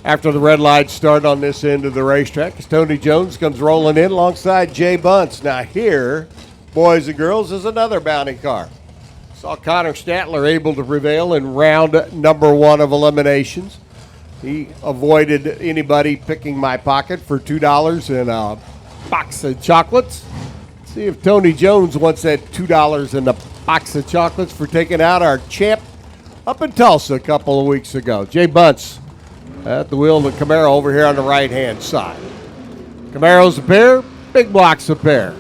After the red lights start on this end of the racetrack, as Tony Jones comes rolling in alongside Jay Bunce. Now here, boys and girls, is another bounty car. Saw Connor Statler able to prevail in round number 1 of eliminations. He avoided anybody picking my pocket for $2 in a box of chocolates. See if Tony Jones wants that $2 in a box of chocolates for taking out our champ up in Tulsa a couple of weeks ago. Jay Bunce at the wheel of the Camaro over here on the right-hand side. Camaro's a pair, Big Block's a pair.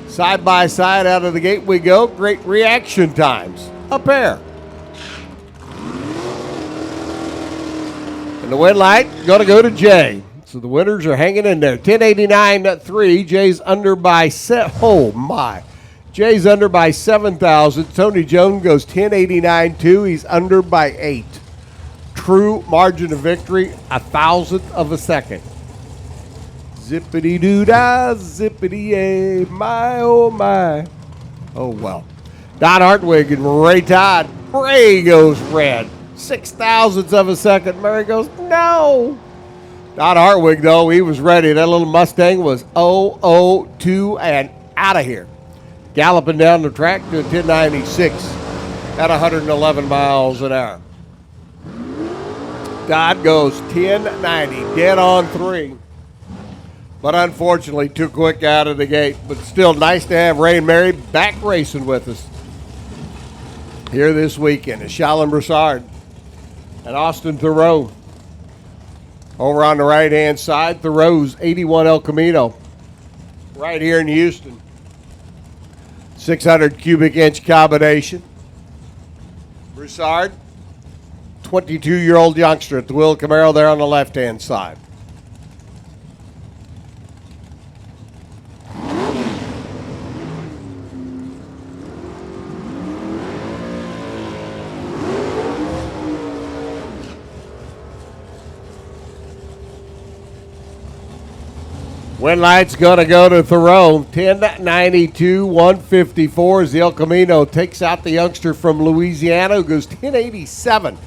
Side by side out of the gate we go. Great reaction times. A pair. And the win light going to go to Jay. So the winners are hanging in there. 1089.3. Jay's under by oh my. Jay's under by 7,000. Tony Jones goes 1089.2. He's under by 8. True margin of victory, 1,000th of a second. Zippity-doo-dah, zippity-yay, my, oh, my. Oh, well. Don Hartwig and Ray Todd. Ray goes red. 6,000ths of a second. Murray goes, no. Don Hartwig, though, he was ready. That little Mustang was 002 and out of here. Galloping down the track to a 1096 at 111 miles an hour. Dodd goes 1090, dead on 3. But unfortunately, too quick out of the gate. But still nice to have Ray and Mary back racing with us here this weekend. It's Shalyn Broussard and Austin Thoreau. Over on the right-hand side, Thoreau's 81 El Camino right here in Houston. 600 cubic inch combination. Broussard, 22-year-old youngster at the wheel Camaro there on the left-hand side. Win light's going to go to Thoreau. 1092, 154 as the El Camino takes out the youngster from Louisiana who goes 1087.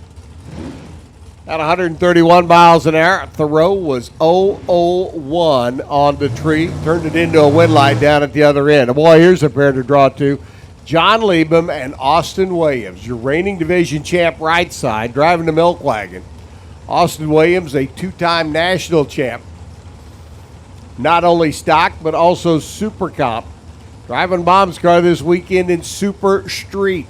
At 131 miles an hour, Thoreau was 001 on the tree. Turned it into a win light down at the other end. Boy, here's a pair to draw to. John Liebem and Austin Williams, your reigning division champ right side, driving the milk wagon. Austin Williams, a two-time national champ. Not only stock, but also super comp. Driving Mom's car this weekend in Super Street.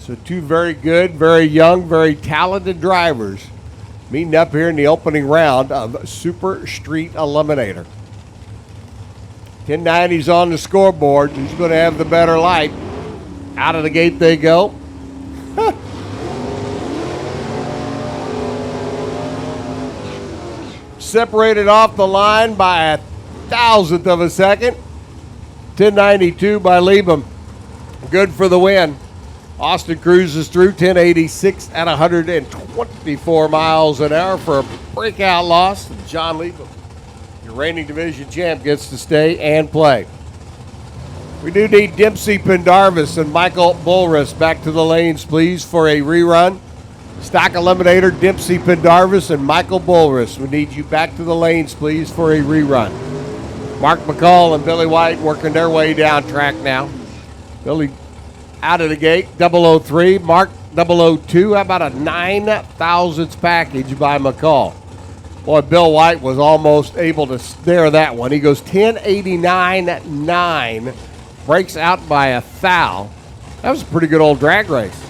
So two very good, very young, very talented drivers meeting up here in the opening round of Super Street Eliminator. 1090's on the scoreboard. Who's going to have the better light? Out of the gate they go. Separated off the line by 1,000th of a second. 1092 by Liebem. Good for the win. Austin cruises through 1086 at 124 miles an hour for a breakout loss. John Liebem, your reigning division champ, gets to stay and play. We do need Dempsey Pendarvis and Michael Bullrus back to the lanes, please, for a rerun. Stock Eliminator, Dempsey Pendarvis and Michael Bullrus. We need you back to the lanes, please, for a rerun. Mark McCall and Billy White working their way down track now. Billy out of the gate, 003. Mark 002. How about a 9,000ths package by McCall? Boy, Bill White was almost able to snare that one. He goes 1089.9. Breaks out by a foul. That was a pretty good old drag race.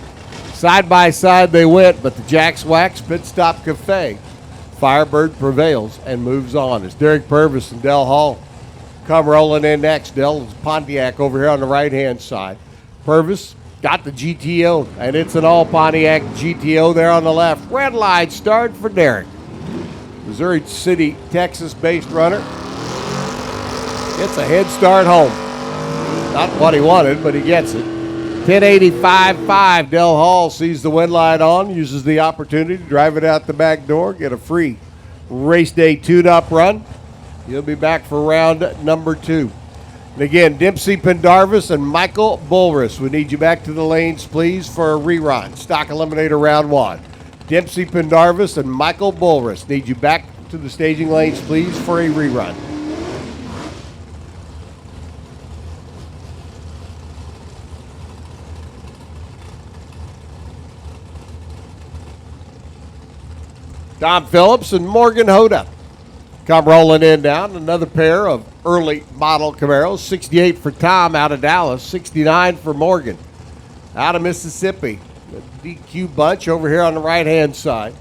Side by side they went, but the Jack's Wax Pit Stop Cafe, Firebird prevails and moves on as Derek Purvis and Dell Hall come rolling in next. Dell is Pontiac over here on the right-hand side. Purvis got the GTO, and it's an all Pontiac GTO there on the left. Red light start for Derek. Missouri City, Texas-based runner. Gets a head start home. Not what he wanted, but he gets it. 1085.5, Dell Hall sees the win light on, uses the opportunity to drive it out the back door, get a free race day tune-up run. He'll be back for round number 2. And again, Dempsey Pendarvis and Michael Bullrus. We need you back to the lanes, please, for a rerun. Stock Eliminator round 1. Dempsey Pendarvis and Michael Bulris. Need you back to the staging lanes, please, for a rerun. Tom Phillips and Morgan Hoda come rolling in down. Another pair of early model Camaros. 68 for Tom out of Dallas. 69 for Morgan out of Mississippi. The DQ bunch over here on the right-hand side.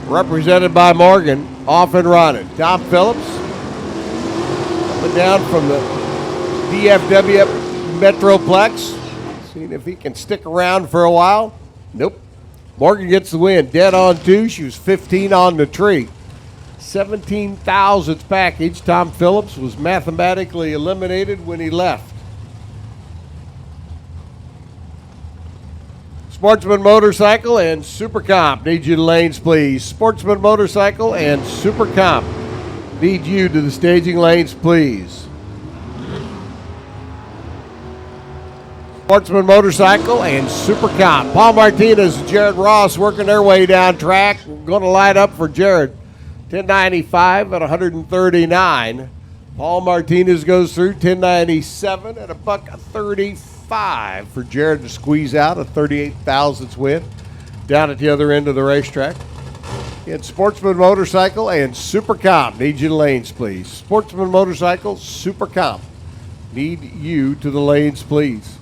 Represented by Morgan, off and running. Tom Phillips coming down from the DFW Metroplex. Seeing if he can stick around for a while. Nope. Morgan gets the win. Dead on 2. She was 15 on the tree. 17 thousandths package. Tom Phillips was mathematically eliminated when he left. Sportsman Motorcycle and Super Comp. Need you to lanes, please. Sportsman Motorcycle and Super Comp. Need you to the staging lanes, please. Sportsman Motorcycle and Super Comp. Paul Martinez and Jared Ross working their way down track. Going to light up for Jared. 1095 at 139. Paul Martinez goes through 1097 at $135 for Jared to squeeze out a 38 thousandths win down at the other end of the racetrack. In Sportsman Motorcycle and Super Comp. Need you to lanes, please. Sportsman Motorcycle, Super Comp. Need you to the lanes, please.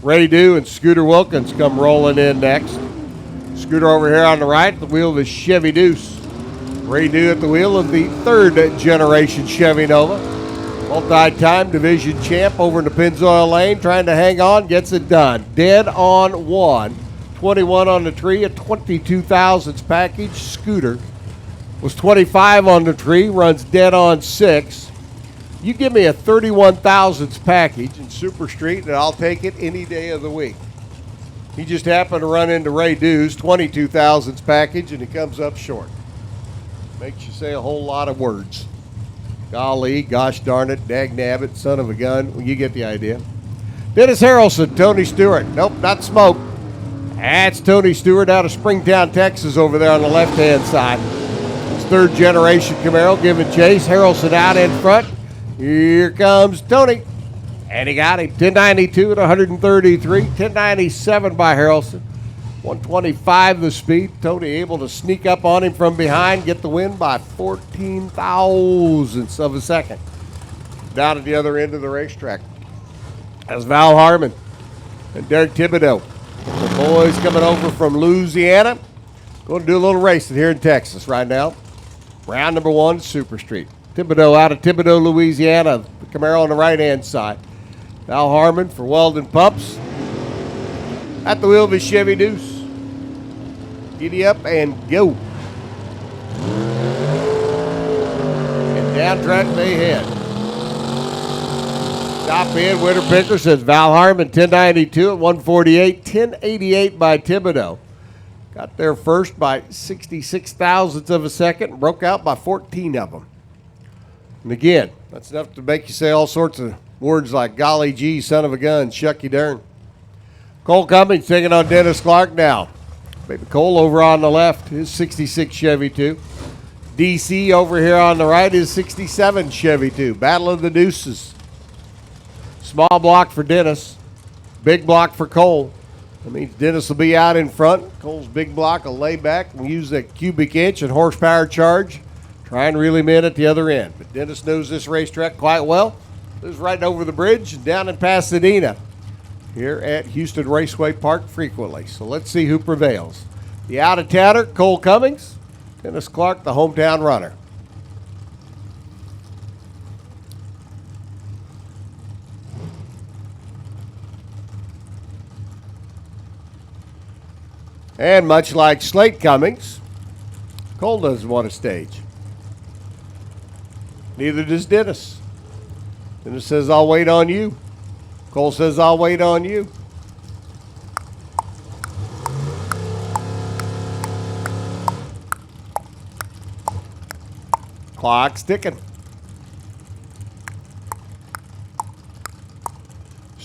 Ray Dew and Scooter Wilkins come rolling in next. Scooter over here on the right, at the wheel of the Chevy Deuce. Ray Dew at the wheel of the third generation Chevy Nova. Multi-time division champ over in the Pennzoil lane, trying to hang on, gets it done. Dead on 1. 21 on the tree, a 22 thousandths package. Scooter was 25 on the tree, runs dead on 6. You give me a 31 thousandths package in Super Street, and I'll take it any day of the week. He just happened to run into Ray Dew's 22 thousandths package, and he comes up short. Makes you say a whole lot of words. Golly, gosh darn it, dag nabbit, son of a gun. Well, you get the idea. Dennis Harrelson, Tony Stewart. Nope, not Smoke. That's Tony Stewart out of Springtown, Texas, over there on the left-hand side. It's third generation Camaro giving chase. Harrelson out in front. Here comes Tony. And he got him. 1092 at 133. 1097 by Harrelson. 125 the speed. Tony able to sneak up on him from behind, get the win by 14 thousandths of a second. Down at the other end of the racetrack. That's Val Harmon and Derek Thibodeau. The boys coming over from Louisiana. Going to do a little racing here in Texas right now. Round number 1, Super Street. Thibodeau out of Thibodaux, Louisiana. The Camaro on the right-hand side. Val Harmon for Weldon Pumps. At the wheel of his Chevy Deuce. Giddy up and go. And down track they head. Top end, winner picker says Val Harmon, 1092 at 148. 1088 by Thibodaux. Got there first by 66 thousandths of a second. Broke out by 14 of them. And again, that's enough to make you say all sorts of words like golly gee, son of a gun, shucky darn. Cole Cummings taking on Dennis Clark now. Baby Cole over on the left, his 66 Chevy 2. DC over here on the right, his 67 Chevy 2. Battle of the Deuces. Small block for Dennis, big block for Cole. That means Dennis will be out in front. Cole's big block will lay back and use that cubic inch and horsepower charge. Try and reel him in at the other end. But Dennis knows this racetrack quite well. Lives right over the bridge and down in Pasadena here at Houston Raceway Park frequently. So let's see who prevails. The out-of-towner, Cole Cummings. Dennis Clark, the hometown runner. And much like Slate Cummings, Cole doesn't want to stage. Neither does Dennis. Dennis says, I'll wait on you. Cole says, I'll wait on you. Clock's ticking.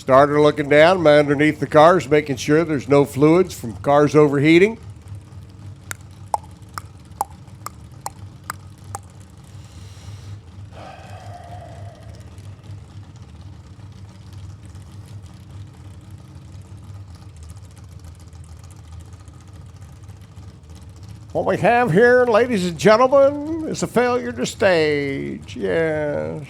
Starter looking down underneath the cars, making sure there's no fluids from cars overheating. What we have here, ladies and gentlemen, is a failure to stage. Yes.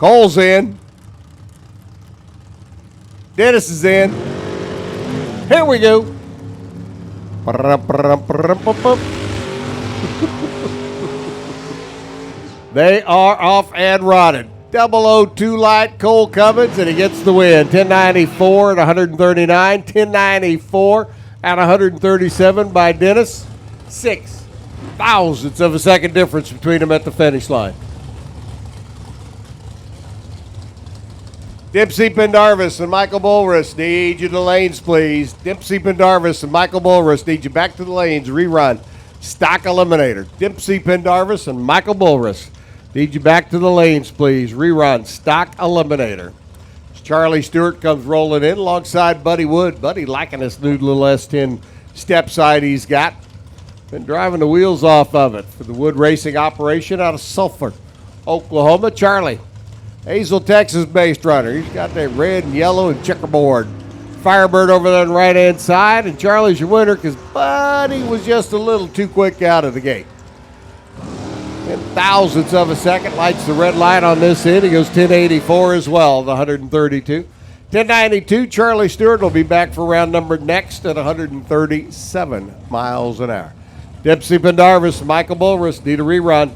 Cole's in. Dennis is in. Here we go. They are off and running. 002 light, Cole Cummins, and he gets the win. 1094 at 139. 1094 at 137 by Dennis. 6 thousandths of a second difference between them at the finish line. Dempsey Pendarvis and Michael Bulruss need you to the lanes, please. Dempsey Pendarvis and Michael Bulruss need you back to the lanes. Rerun. Stock Eliminator. Dempsey Pendarvis and Michael Bulruss need you back to the lanes, please. Rerun. Stock Eliminator. Charlie Stewart comes rolling in alongside Buddy Wood. Buddy liking this new little S10 step side he's got. Been driving the wheels off of it for the Wood Racing operation out of Sulphur, Oklahoma. Charlie. Hazel, Texas-based runner. He's got that red and yellow and checkerboard. Firebird over there on the right-hand side, and Charlie's your winner because Buddy was just a little too quick out of the gate. 10 thousandths of a second, lights the red light on this end. He goes 1084 as well, the 132. 1092, Charlie Stewart will be back for round number next at 137 miles an hour. Dempsey Pendarvis, Michael Bulruss need a rerun.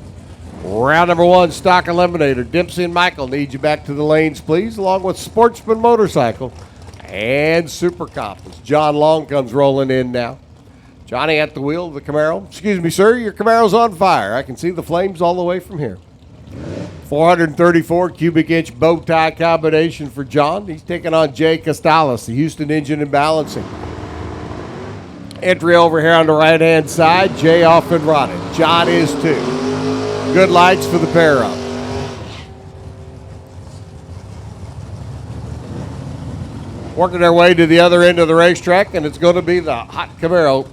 Round number 1, Stock Eliminator. Dempsey and Michael need you back to the lanes, please, along with Sportsman Motorcycle and Super Cop. As John Long comes rolling in now. Johnny at the wheel of the Camaro. Excuse me, sir, your Camaro's on fire. I can see the flames all the way from here. 434 cubic inch bow tie combination for John. He's taking on Jay Costalis, the Houston Engine and Balancing. Entry over here on the right-hand side. Jay off and running. John is too. Good lights for the pair-up. Working their way to the other end of the racetrack, and it's going to be the hot Camaro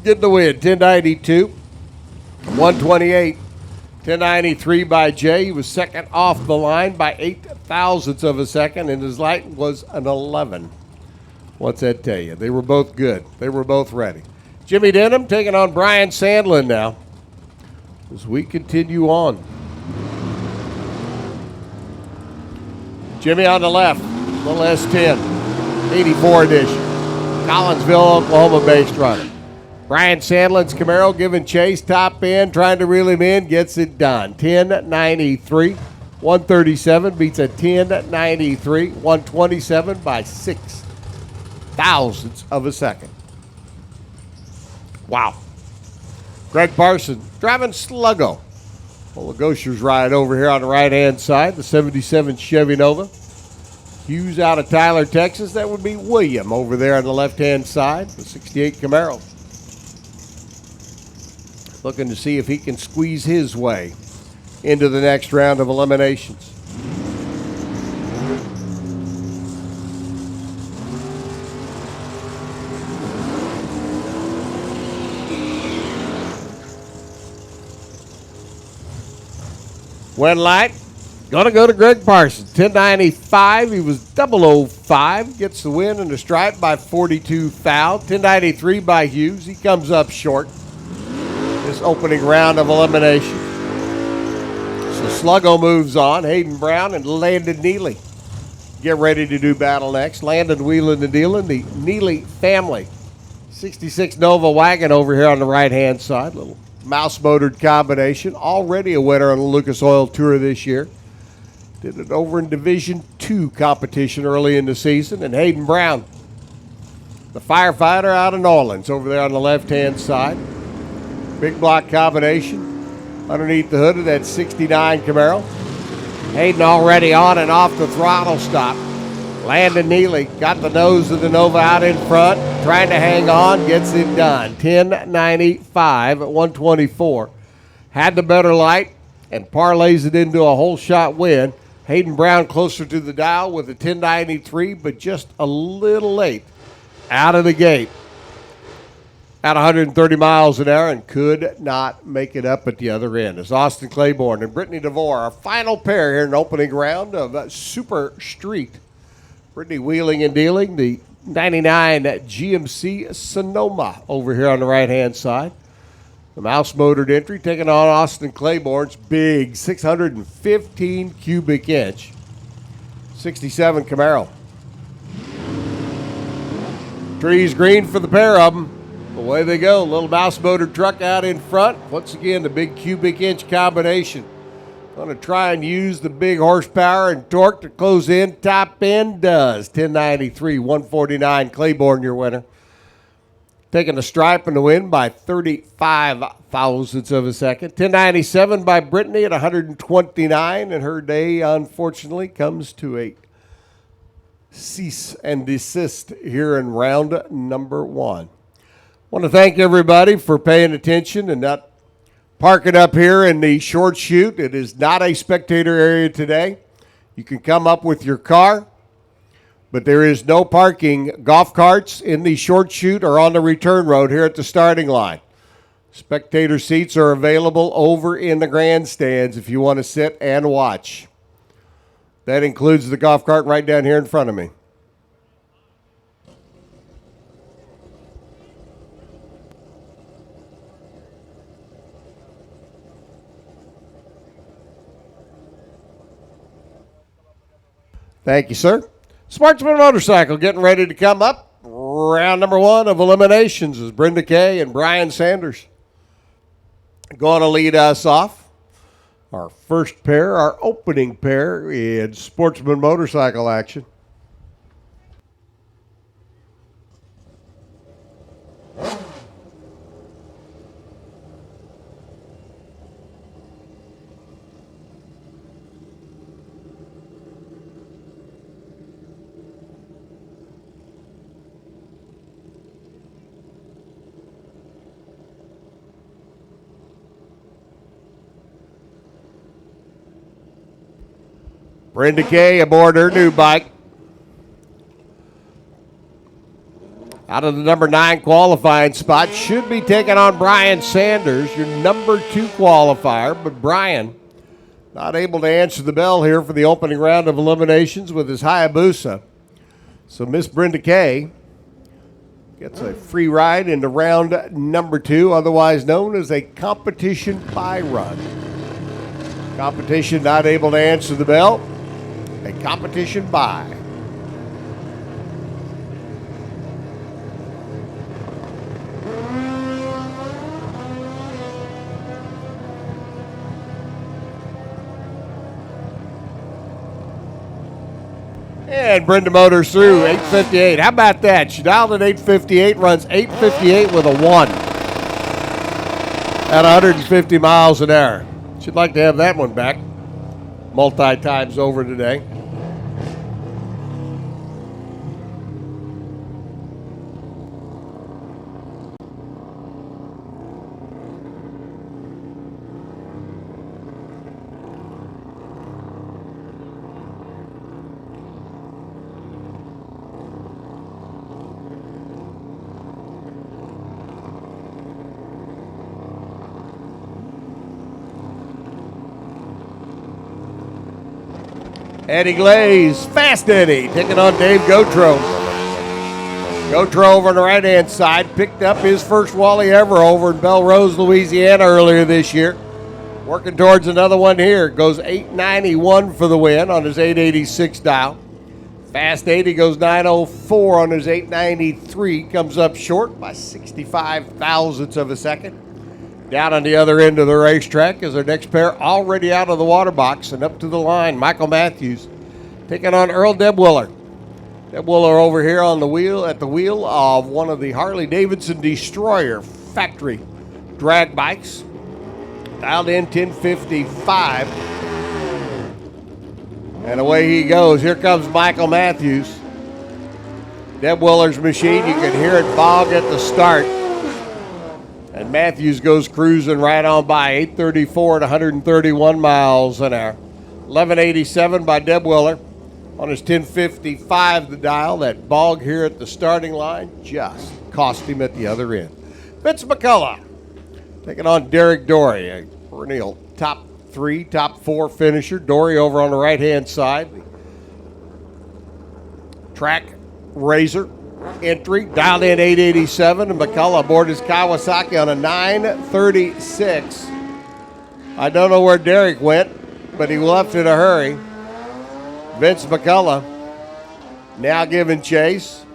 getting the win. 1092, 128, 1093 by Jay. He was second off the line by 8 thousandths of a second, and his light was an 11. What's that tell you? They were both good. They were both ready. Jimmy Denham taking on Brian Sandlin now as we continue on. Jimmy on the left, little S10, 84 edition. Collinsville, Oklahoma-based runner. Brian Sandlin's Camaro giving chase, top end, trying to reel him in, gets it done. 1093, 137, beats a 1093, 127 by 6 thousandths of a second. Wow. Greg Parson driving Sluggo. Well, the Goshers ride over here on the right-hand side, the 77 Chevy Nova. Hughes out of Tyler, Texas. That would be William over there on the left-hand side, the 68 Camaro. Looking to see if he can squeeze his way into the next round of eliminations. Win light, gonna go to Greg Parsons. 1095, he was 005, gets the win and the stripe by 42 foul. 1093 by Hughes, he comes up short this opening round of elimination. So Sluggo moves on. Hayden Brown and Landon Neely get ready to do battle next. Landon wheeling and dealing, the Neely family. 66 Nova wagon over here on the right-hand side, little mouse-motored combination. Already a winner on the Lucas Oil Tour this year. Did it over in Division II competition early in the season. And Hayden Brown, the firefighter out of New Orleans, over there on the left-hand side. Big block combination underneath the hood of that 69 Camaro. Hayden already on and off the throttle stop. Landon Neely got the nose of the Nova out in front, trying to hang on, gets it done. 10.95 at 124. Had the better light and parlays it into a whole shot win. Hayden Brown closer to the dial with a 10.93, but just a little late out of the gate at 130 miles an hour and could not make it up at the other end. As Austin Claiborne and Brittany DeVore, our final pair here in the opening round of Super Street. Brittany wheeling and dealing the 99 GMC Sonoma over here on the right-hand side. The mouse motored entry taking on Austin Claiborne's big 615 cubic inch 67 Camaro. Trees green for the pair of them. Away they go. Little mouse motored truck out in front. Once again, the big cubic inch combination. Going to try and use the big horsepower and torque to close in. Top end does. 1093, 149. Claiborne, your winner. Taking the stripe in the win by 35 thousandths of a second. 1097 by Brittany at 129. And her day, unfortunately, comes to a cease and desist here in round number one. I want to thank everybody for paying attention and not parking up here in the short chute. It is not a spectator area today. You can come up with your car, but there is no parking golf carts in the short chute or on the return road here at the starting line. Spectator seats are available over in the grandstands if you want to sit and watch. That includes the golf cart right down here in front of me. Thank you, sir. Sportsman Motorcycle getting ready to come up. Round number one of eliminations is Brenda Kay and Brian Sanders going to lead us off. Our first pair, our opening pair in Sportsman Motorcycle action. Brenda Kay aboard her new bike. Out of the number 9 qualifying spot, should be taking on Brian Sanders, your number 2 qualifier, but Brian not able to answer the bell here for the opening round of eliminations with his Hayabusa. So Miss Brenda Kay gets a free ride into round number 2, otherwise known as a competition buy run. Competition not able to answer the bell. A competition buy. And Brenda Motors through 858. How about that? She dialed at 858, runs 858 with a 1 at 150 miles an hour. She'd like to have that one back multi-times over today. Eddie Glaze, Fast Eddie, taking on Dave Gautreaux. Gautreaux over on the right-hand side picked up his first Wally ever over in Belrose, Louisiana earlier this year. Working towards another one here. Goes 891 for the win on his 886 dial. Fast 80 goes 904 on his 893. Comes up short by 65 thousandths of a second. Down on the other end of the racetrack is our next pair already out of the water box and up to the line. Michael Matthews taking on Earl Debwiller. Debwiller over here on the wheel, at the wheel of one of the Harley-Davidson Destroyer factory drag bikes. Dialed in 1055 And away he goes. Here comes Michael Matthews. Deb Willer's machine. You can hear it bog at the start. And Matthews goes cruising right on by. 834 at 131 miles an hour. 1187 by Deb Willer. On his 1055 the dial. That bog here at the starting line just cost him at the other end. Vince McCullough taking on Derek Dory, a perennial top 3, top 4 finisher. Dory over on the right-hand side. Track Razor entry, dialed in 887, and McCullough aboard his Kawasaki on a 936. I don't know where Derek went, but he left in a hurry. Vince McCullough now giving chase.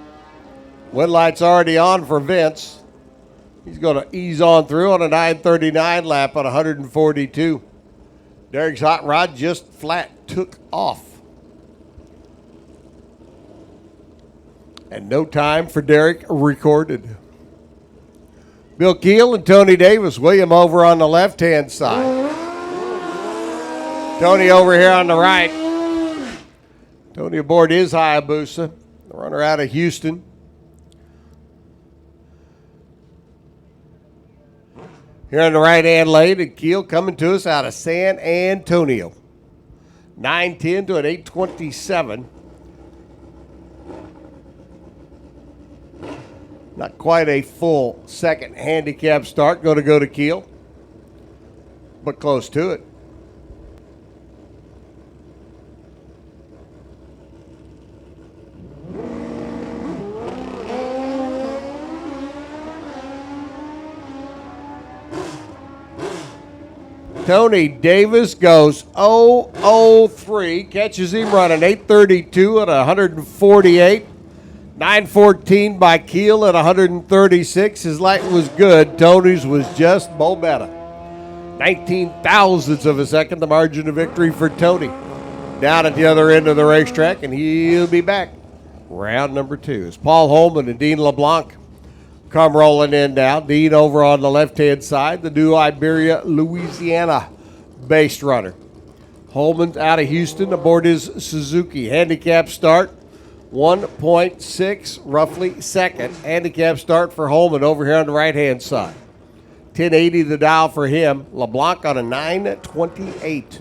Wind light's already on for Vince. He's going to ease on through on a 939 lap on 142. Derek's hot rod just flat took off. And no time for Derek recorded. Bill Keel and Tony Davis. William over on the left-hand side. Tony over here on the right. Tony aboard his Hayabusa. The runner out of Houston. Here on the right-hand lane, and Keel coming to us out of San Antonio. 9:10 to an 8:27. Not quite a full second handicap start. Going to go to Keel, but close to it. Tony Davis goes 0-0-3, catches him running 8:32 at 148. 9:14 by Keel at 136. His light was good. Tony's was just more better. 19 thousandths of a second, the margin of victory for Tony. Down at the other end of the racetrack, and he'll be back. Round number 2. As Paul Holman and Dean LeBlanc come rolling in now. Dean over on the left-hand side, the New Iberia, Louisiana-based runner. Holman out of Houston aboard his Suzuki. Handicap start, 1.6 roughly second. Handicap start for Holman over here on the right-hand side. 1080 the dial for him. LeBlanc on a 928.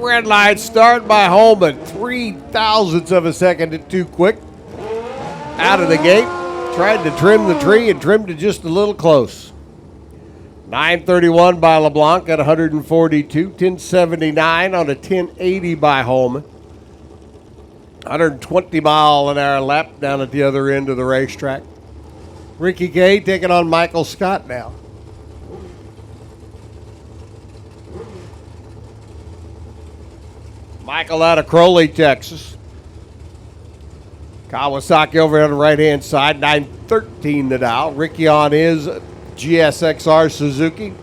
Red light start by Holman. 3 thousandths of a second too quick. Out of the gate. Tried to trim the tree and trimmed it just a little close. 931 by LeBlanc at 142. 1079 on a 1080 by Holman. 120 mile an hour lap down at the other end of the racetrack. Ricky Kay taking on Michael Scott now. Michael out of Crowley, Texas. Kawasaki over on the right-hand side, 913 the dial. Ricky on his GSXR Suzuki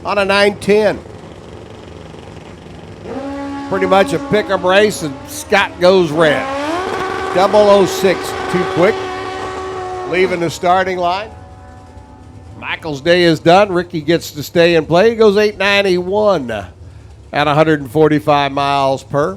on a 910. Pretty much a pick-em race, and Scott goes red. 006 too quick. Leaving the starting line. Michael's day is done. Ricky gets to stay and play. He goes 891 at 145 miles per.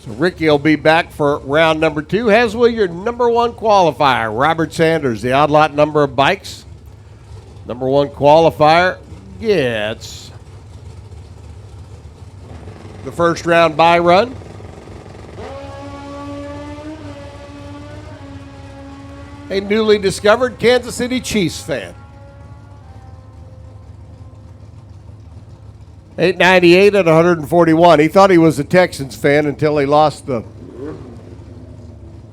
So Ricky will be back for round number 2. As will your number 1 qualifier, Robert Sanders. The odd lot number of bikes. Number 1 qualifier gets the first round bye run. A newly discovered Kansas City Chiefs fan. 898 at 141. He thought he was a Texans fan until he lost the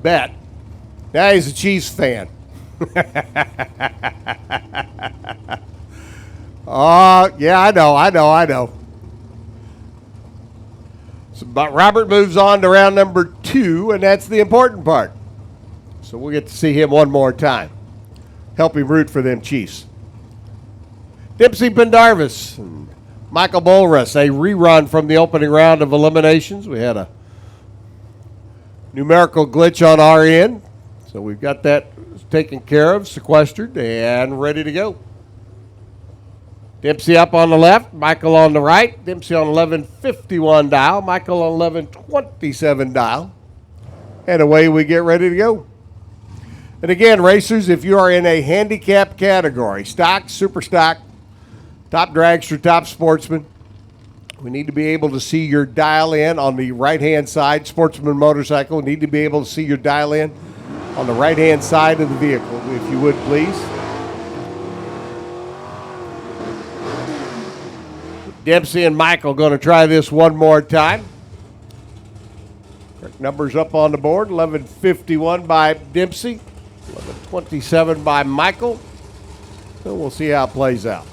bet. Now he's a Chiefs fan. Oh, yeah, I know. So, but Robert moves on to round number 2, and that's the important part. So we'll get to see him one more time. help him root for them Chiefs. Dempsey Pendarvis and Michael Bolrus, a rerun from the opening round of eliminations. We had a numerical glitch on our end, so we've got that taken care of, sequestered, and ready to go. Dempsey up on the left, Michael on the right. Dempsey on 1151 dial, Michael on 1127 dial. And away we get ready to go. And again, racers, if you are in a handicap category, stock, super stock, top dragster, top sportsman, we need to be able to see your dial in on the right-hand side. Sportsman motorcycle, need to be able to see your dial in on the right-hand side of the vehicle, if you would, please. Dempsey and Michael going to try this one more time. Correct numbers up on the board. 1151 by Dempsey, 1127 by Michael. So we'll see how it plays out.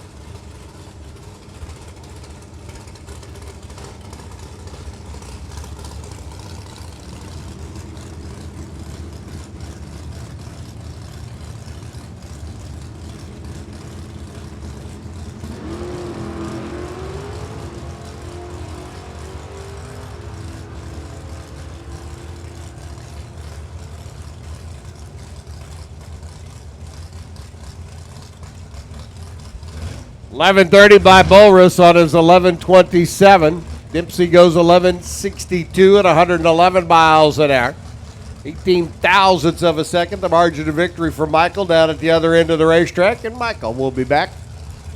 $11.30 by Bolrus on his 1127. Dempsey goes 1162 at 111 miles an hour. 18 thousandths of a second, the margin of victory for Michael down at the other end of the racetrack. And Michael will be back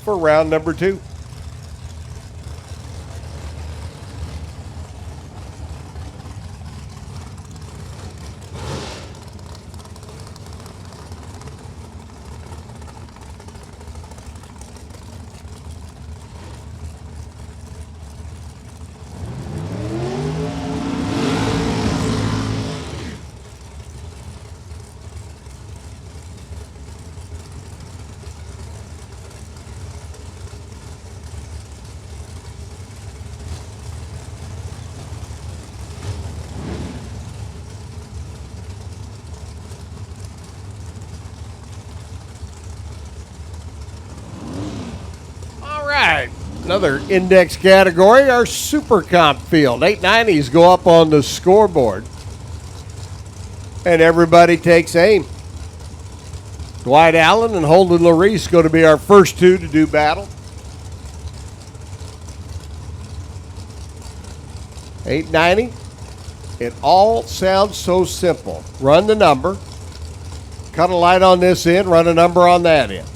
for round number 2. Another index category, our Super Comp field. 890s go up on the scoreboard. And everybody takes aim. Dwight Allen and Holden Larice going to be our first two to do battle. 890. It all sounds so simple. Run the number. Cut a light on this end, run a number on that end.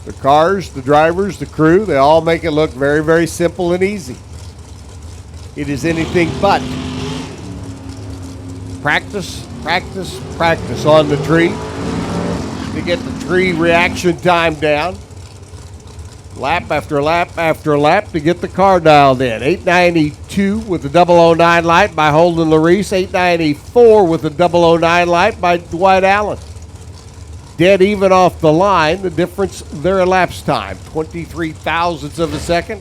The cars, the drivers, the crew, they all make it look very, very simple and easy. It is anything but. Practice, practice, practice on the tree to get the tree reaction time down. Lap after lap after lap to get the car dialed in. 892 with the 009 light by Holden Larice. 894 with the 009 light by Dwight Allen. Dead even off the line. The difference, their elapsed time, 23 thousandths of a second.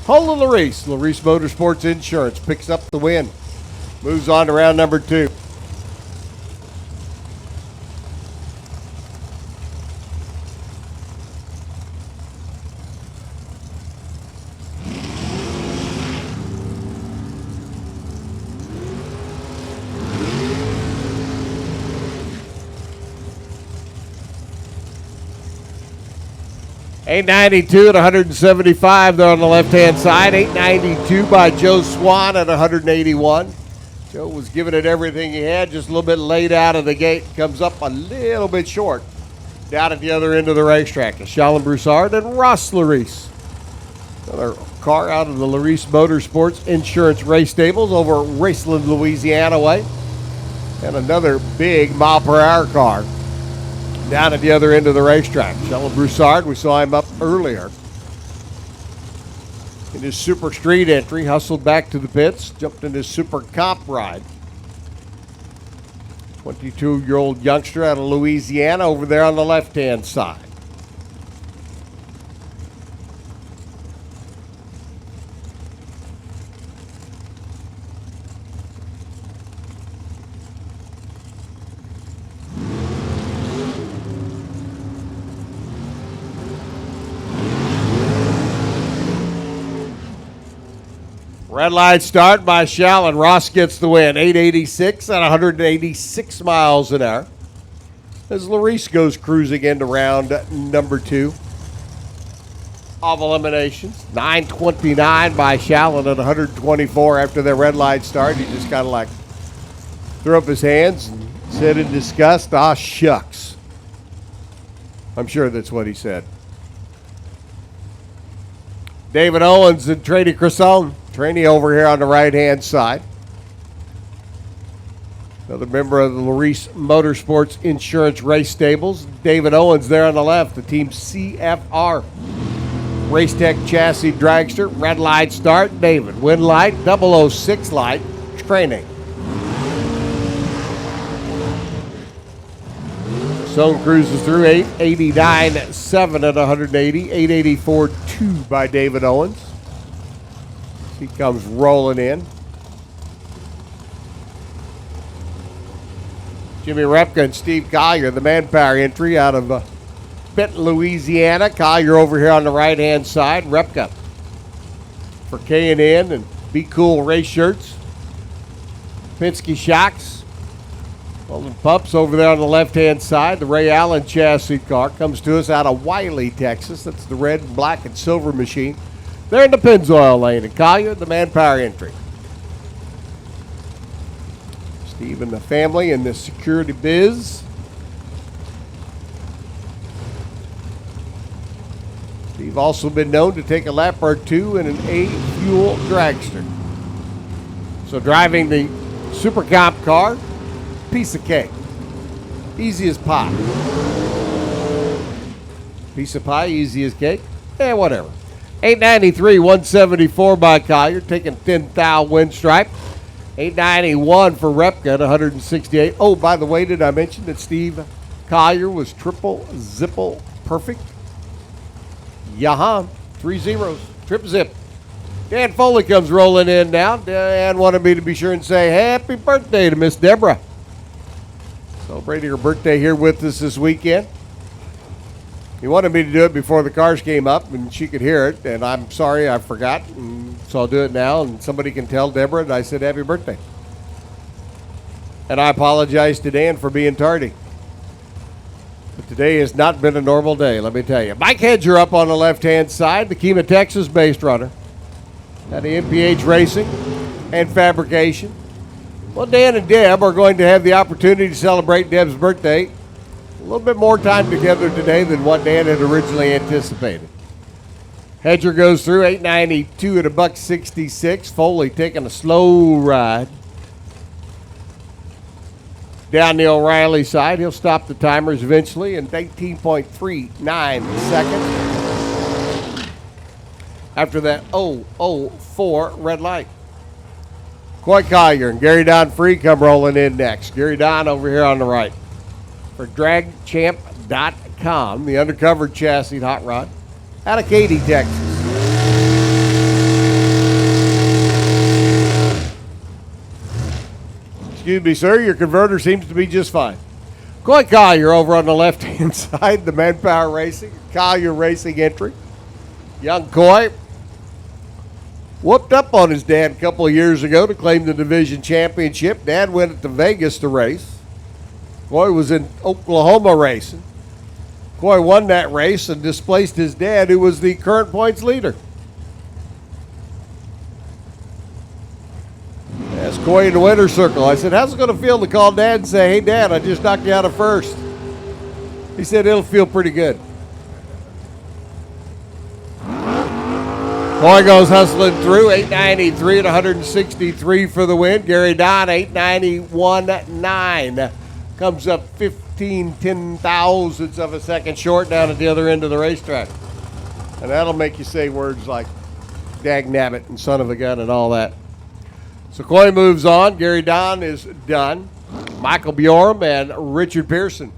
Holden Larice, Larice Motorsports Insurance, picks up the win. Moves on to round number 2. $892 at 175 there on the left-hand side. $892 by Joe Swan at 181. Joe was giving it everything he had, just a little bit late out of the gate. Comes up a little bit short down at the other end of the racetrack. Shalom Broussard and Ross Larice. Another car out of the Larice Motorsports Insurance Race Stables over at Raceland, Louisiana way. And another big mile-per-hour car down at the other end of the racetrack. Shalom Broussard, we saw him up earlier in his Super Street entry, hustled back to the pits, jumped in his Super Comp ride. 22-year-old youngster out of Louisiana over there on the left-hand side. Red light start by Shallon. Ross gets the win. 886 at 186 miles an hour. As Larice goes cruising into round number 2 of eliminations. 929 by Shallon at 124 after their red light start. He just kind of like threw up his hands and said in disgust, "Ah, shucks." I'm sure that's what he said. David Owens and Trady Crisson. Training over here on the right-hand side. Another member of the Larice Motorsports Insurance Race Stables. David Owens there on the left, the team CFR. Racetech Chassis Dragster, red light start. David, win light, 006 light, training. Zone cruises through 889.7 at 180, 884.2 by David Owens. He comes rolling in. Jimmy Repka and Steve Collier, the Manpower entry out of Benton, Louisiana. Collier over here on the right-hand side. Repka for K&N and Be Cool race shirts. Penske shocks. Golden Pups over there on the left-hand side. The Ray Allen chassis car comes to us out of Wiley, Texas. That's the red, black, and silver machine. They're in the Pennzoil lane. And Collier, the Manpower entry. Steve and the family in the security biz. Steve also been known to take a lap or two in an A-Fuel dragster. So driving the Super Comp car, piece of cake. Easy as pie. Piece of pie, easy as cake. Whatever. 893, 174 by Collier, taking thin thou wind stripe. 891 for Repka at 168. Oh, by the way, did I mention that Steve Collier was triple zipple perfect? Yaha, 3 zeros, trip zip. Dan Foley comes rolling in now. Dan wanted me to be sure and say happy birthday to Miss Deborah. Celebrating her birthday here with us this weekend. He wanted me to do it before the cars came up and she could hear it, and I'm sorry I forgot, and so I'll do it now, and somebody can tell Deborah that I said happy birthday. And I apologize to Dan for being tardy. But today has not been a normal day, let me tell you. Mike Hedger up on the left-hand side, the Kima, Texas-based runner at the MPH Racing and Fabrication. Well, Dan and Deb are going to have the opportunity to celebrate Deb's birthday a little bit more time together today than what Dan had originally anticipated. Hedger goes through 892 at $1.66. Foley taking a slow ride down the O'Reilly side. He'll stop the timers eventually in 18.39 seconds after that 004 red light. Coy Collier and Gary Don Free come rolling in next. Gary Don over here on the right. For dragchamp.com, the undercover chassis hot rod out of Katy, Texas. Excuse me, sir, your converter seems to be just fine. Coy Collier over on the left-hand side, the Manpower Racing, Collier Racing entry. Young Coy whooped up on his dad a couple of years ago to claim the division championship. Dad went to Vegas to race. Coy was in Oklahoma racing. Coy won that race and displaced his dad, who was the current points leader. Asked Coy in the winner's circle. I said, how's it going to feel to call Dad and say, hey, Dad, I just knocked you out of first? He said, it'll feel pretty good. Coy goes hustling through, 893 at 163 for the win. Gary Don, 891.9. Comes up 15 ten-thousandths of a second short down at the other end of the racetrack. And that'll make you say words like dag nabbit and son of a gun and all that. So Coy moves on. Gary Don is done. Michael Bjorn and Richard Pearson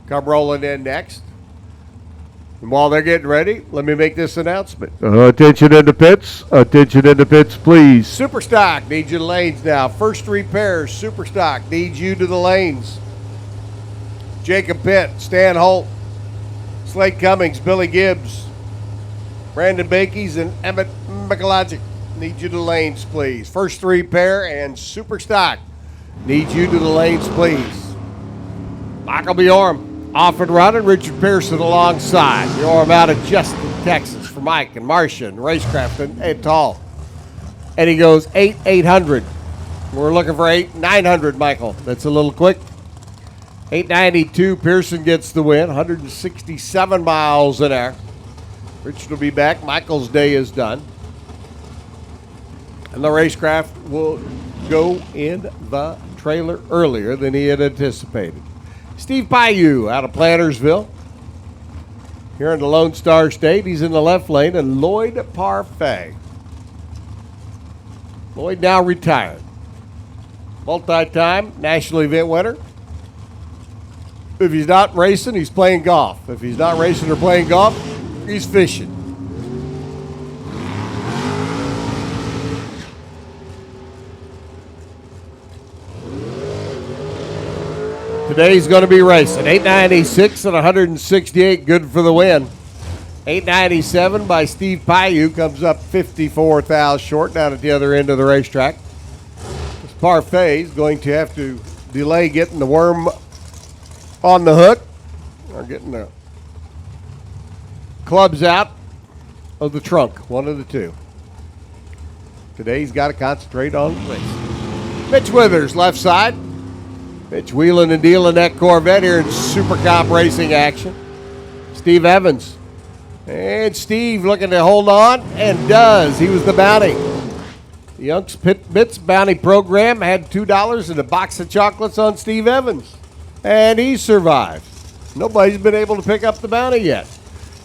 come rolling in next. And while they're getting ready, let me make this announcement. Attention in the pits, please. Superstock needs you to the lanes now. First repairs, Superstock needs you to the lanes. Jacob Pitt, Stan Holt, Slade Cummings, Billy Gibbs, Brandon Bakeys, and Emmett Michelagic. need you to the lanes, please. First three pair and super stock. Need you to the lanes, please. Michael Bjorn off and running. Richard Pearson alongside. Bjorn out of Justin, Texas for Mike and Marcia and Racecraft and Ed Tall. And he goes 8,800. We're looking for 8,900, Michael. That's a little quick. 892, Pearson gets the win. 167 miles an hour. Richard will be back. Michael's day is done. And the Racecraft will go in the trailer earlier than he had anticipated. Steve Paiu out of Plantersville. Here in the Lone Star State, he's in the left lane, and Lloyd Parfait. Lloyd now retired. Multi-time national event winner. If he's not racing, he's playing golf. If he's not racing or playing golf, he's fishing. Today's going to be racing. 896 and 168, good for the win. 897 by Steve Paiu comes up 54 thou short down at the other end of the racetrack. This Parfait is going to have to delay getting the worm on the hook or getting the clubs out of the trunk, one of the two. Today he's got to concentrate on racing. Mitch Withers, left side. Mitch wheeling and dealing that Corvette here in Super Comp racing action. Steve Evans. And Steve looking to hold on, and does. He was the bounty. The Young's Pit Bits bounty program had $2 and a box of chocolates on Steve Evans. And he survived. Nobody's been able to pick up the bounty yet.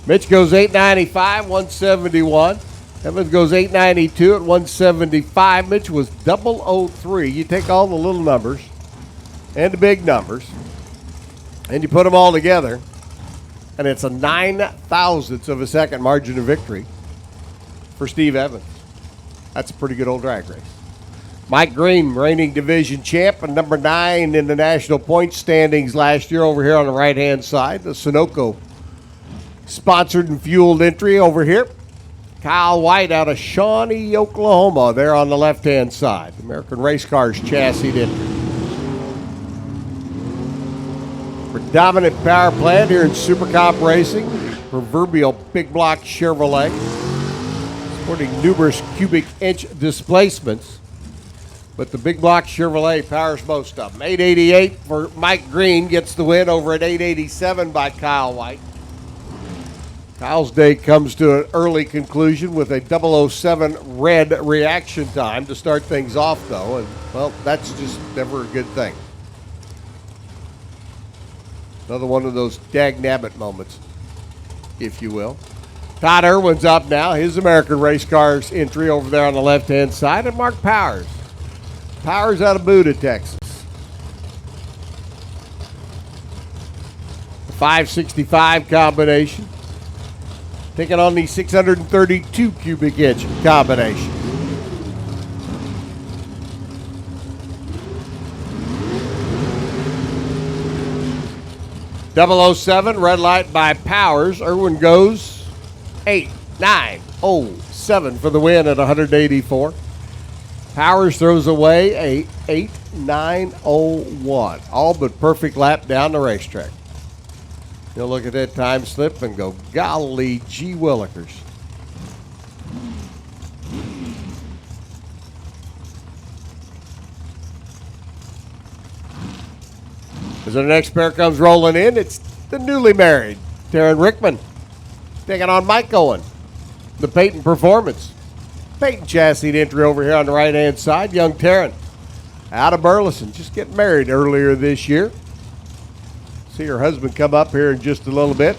Mitch goes 895, 171. Evans goes 892 at 175. Mitch was 003. You take all the little numbers and the big numbers, and you put them all together, and it's a 9,000ths of a second margin of victory for Steve Evans. That's a pretty good old drag race. Mike Green, reigning division champ and number 9 in the national points standings last year over here on the right-hand side. The Sunoco sponsored and fueled entry over here. Kyle White out of Shawnee, Oklahoma, there on the left-hand side. American Race Cars chassis entry. Predominant power plant here in Super Comp Racing. Proverbial big block Chevrolet. Sporting numerous cubic inch displacements. But the big block Chevrolet powers most of them. 888 for Mike Green gets the win over at 887 by Kyle White. Kyle's day comes to an early conclusion with a 007 red reaction time to start things off, though. And, well, that's just never a good thing. Another one of those dag-nabbit moments, if you will. Todd Irwin's up now. His American Race Cars entry over there on the left-hand side. And Mark Powers. Powers out of Buda, Texas. The 565 combination. Taking on the 632 cubic inch combination. .007, red light by Powers. Irwin goes 8,907 for the win at 184. Powers throws away a 8,901. All but perfect lap down the racetrack. You'll look at that time slip and go, golly gee willikers. As the next pair comes rolling in, it's the newly married Taryn Rickman taking on Mike Owen, the Peyton Performance. Peyton chassis entry over here on the right-hand side. Young Taryn out of Burleson, just getting married earlier this year. See her husband come up here in just a little bit.